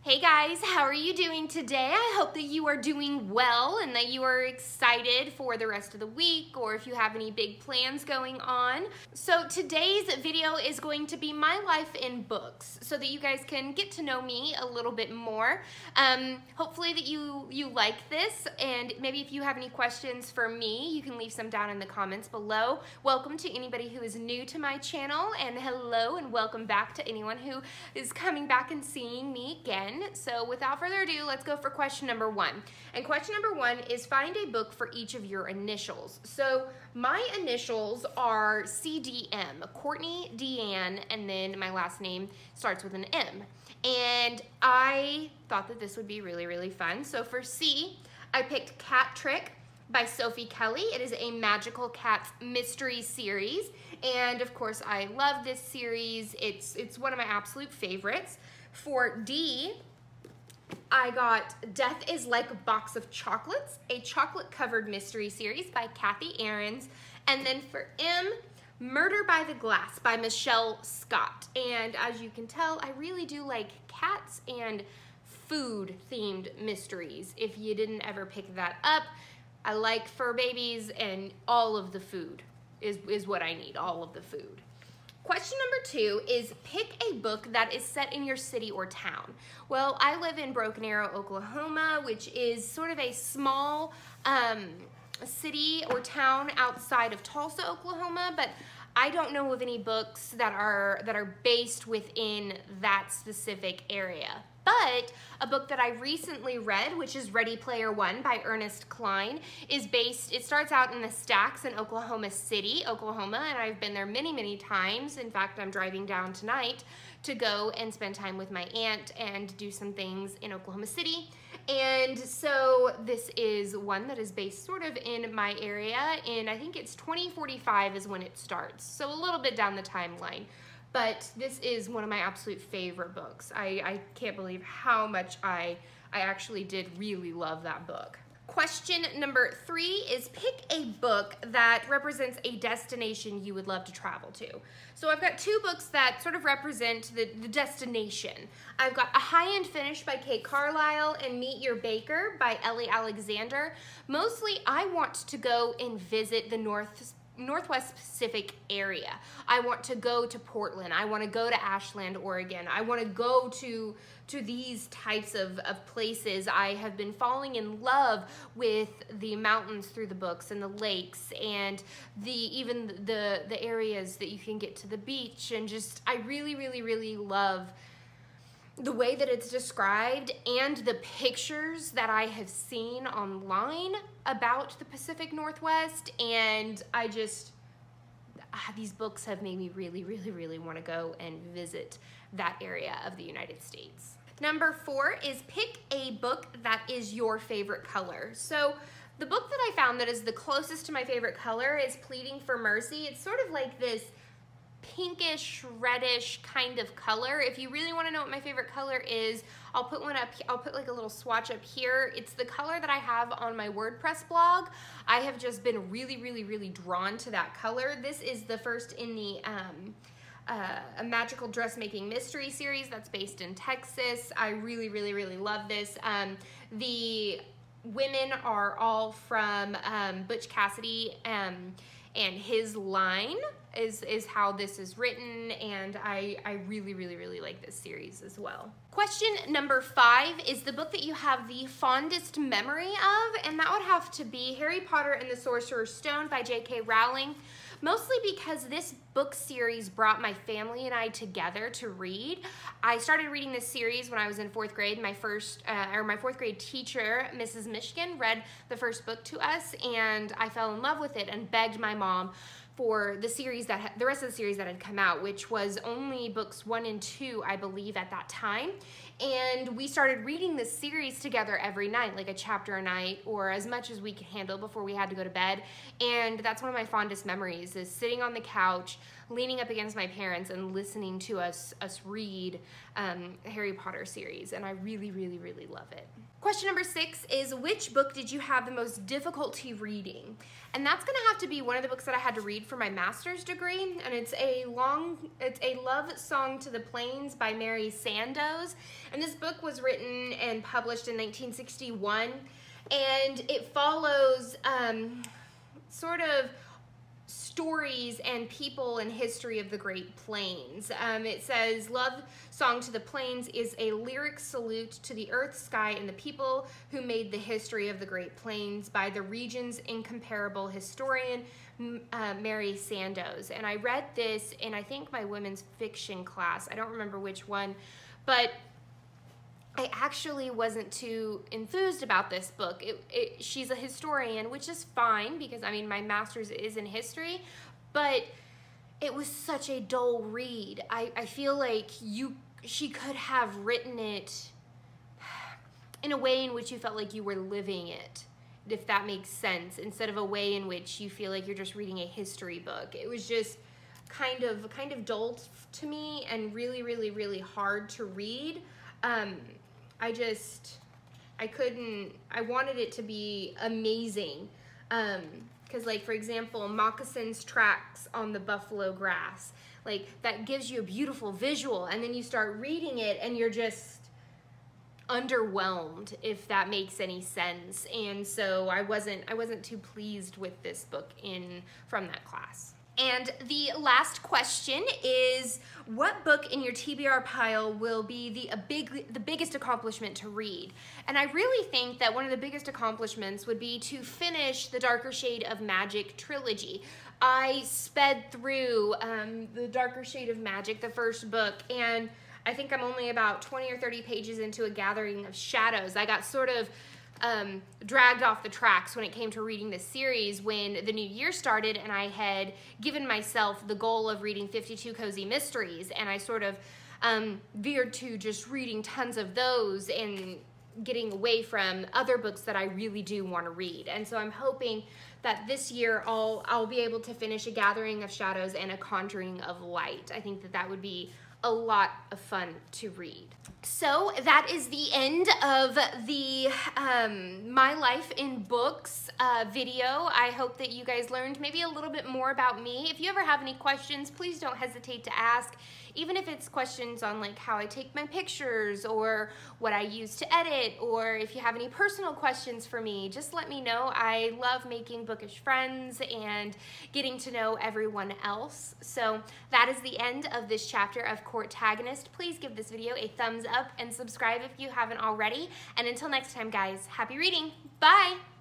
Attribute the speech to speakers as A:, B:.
A: Hey guys, how are you doing today? I hope that you are doing well and that you are excited for the rest of the week, or if you have any big plans going on. So today's video is going to be my life in books so that you guys can get to know me a little bit more. Hopefully that you like this, and maybe if you have any questions for me, you can leave some down in the comments below. Welcome to anybody who is new to my channel, and hello and welcome back to anyone who is coming back and seeing me again. So without further ado, let's go for question number one. And question number one is find a book for each of your initials. So my initials are CDM, Courtney Deanne, and then my last name starts with an M. And I thought that this would be really, really fun. So for C, I picked Cat Trick by Sophie Kelly. It is a magical cats mystery series. And of course, I love this series. It's one of my absolute favorites. For D, I got Death is Like a Box of Chocolates, a chocolate-covered mystery series by Kathy Aarons. And then for M, Murder by the Glass by Michelle Scott. And as you can tell, I really do like cats and food-themed mysteries. If you didn't ever pick that up, I like fur babies, and all of the food is what I need, all of the food. Question number two is pick a book that is set in your city or town. Well, I live in Broken Arrow, Oklahoma, which is sort of a small city or town outside of Tulsa, Oklahoma, but I don't know of any books that are based within that specific area. But a book that I recently read, which is Ready Player One by Ernest Cline, it starts out in the Stacks in Oklahoma City, Oklahoma, and I've been there many, many times. In fact, I'm driving down tonight to go and spend time with my aunt and do some things in Oklahoma City. And so this is one that is based sort of in my area, and I think it's 2045 is when it starts, so a little bit down the timeline. But this is one of my absolute favorite books. I can't believe how much I actually did really love that book. Question number three is pick a book that represents a destination you would love to travel to. So I've got two books that sort of represent the destination. I've got A High-End Finish by Kate Carlisle and Meet Your Baker by Ellie Alexander. Mostly I want to go and visit the Northwest Pacific area. I want to go to Portland. I want to go to Ashland, Oregon. I want to go to these types of places. I have been falling in love with the mountains through the books and the lakes and even the areas that you can get to the beach, and just I really, really, really love the way that it's described and the pictures that I have seen online about the Pacific Northwest, and these books have made me really, really, really want to go and visit that area of the United States. Number four is pick a book that is your favorite color. So the book that I found that is the closest to my favorite color is Pleading for Mercy. It's sort of like this pinkish, reddish kind of color. If you really want to know what my favorite color is, I'll put one up. I'll put like a little swatch up here. It's the color that I have on my WordPress blog. I have just been really, really, really drawn to that color. This is the first in the a magical dressmaking mystery series that's based in Texas. I really, really, really love this. The women are all from Butch Cassidy and his line is how this is written, and I really, really, really like this series as well. Question number five is the book that you have the fondest memory of, and that would have to be Harry Potter and the Sorcerer's Stone by J.K. Rowling. Mostly because this book series brought my family and I together to read. I started reading this series when I was in fourth grade. My fourth grade teacher, Mrs. Michigan, read the first book to us, and I fell in love with it and begged my mom for the rest of the series that had come out, which was only books 1 and 2, I believe, at that time. And we started reading this series together every night, like a chapter a night, or as much as we could handle before we had to go to bed. And that's one of my fondest memories, is sitting on the couch, leaning up against my parents and listening to us read Harry Potter series. And I really, really, really love it. Question number 6 is, which book did you have the most difficulty reading? And that's gonna have to be one of the books that I had to read for my master's degree, and it's a Love Song to the Plains by Mary Sandoz. And this book was written and published in 1961, and it follows sort of stories and people and history of the Great Plains. It says, "Love Song to the Plains is a lyric salute to the earth, sky, and the people who made the history of the Great Plains by the region's incomparable historian, Mary Sandoz." And I read this in, I think, my women's fiction class. I don't remember which one, but I actually wasn't too enthused about this book. She's a historian, which is fine because, I mean, my master's is in history, but it was such a dull read. I feel like she could have written it in a way in which you felt like you were living it, if that makes sense, instead of a way in which you feel like you're just reading a history book. It was just kind of dull to me and really, really, really hard to read. I wanted it to be amazing. Because, like, for example, moccasins tracks on the buffalo grass, like, that gives you a beautiful visual, and then you start reading it and you're just underwhelmed, if that makes any sense. And so I wasn't too pleased with this book from that class. And the last question is, what book in your TBR pile will be the biggest accomplishment to read? And I really think that one of the biggest accomplishments would be to finish the Darker Shade of Magic trilogy. I sped through the Darker Shade of Magic, the first book, and I think I'm only about 20 or 30 pages into A Gathering of Shadows. I got sort of dragged off the tracks when it came to reading this series when the new year started, and I had given myself the goal of reading 52 cozy mysteries, and I sort of veered to just reading tons of those and getting away from other books that I really do want to read. And so I'm hoping that this year I'll be able to finish A Gathering of Shadows and A Conjuring of Light. I think that would be a lot of fun to read. So that is the end of the My Life in Books video. I hope that you guys learned maybe a little bit more about me. If you ever have any questions, please don't hesitate to ask. Even if it's questions on like how I take my pictures or what I use to edit, or if you have any personal questions for me, just let me know. I love making bookish friends and getting to know everyone else. So that is the end of this chapter of Courtagonist. Please give this video a thumbs up and subscribe if you haven't already. And until next time, guys, happy reading. Bye!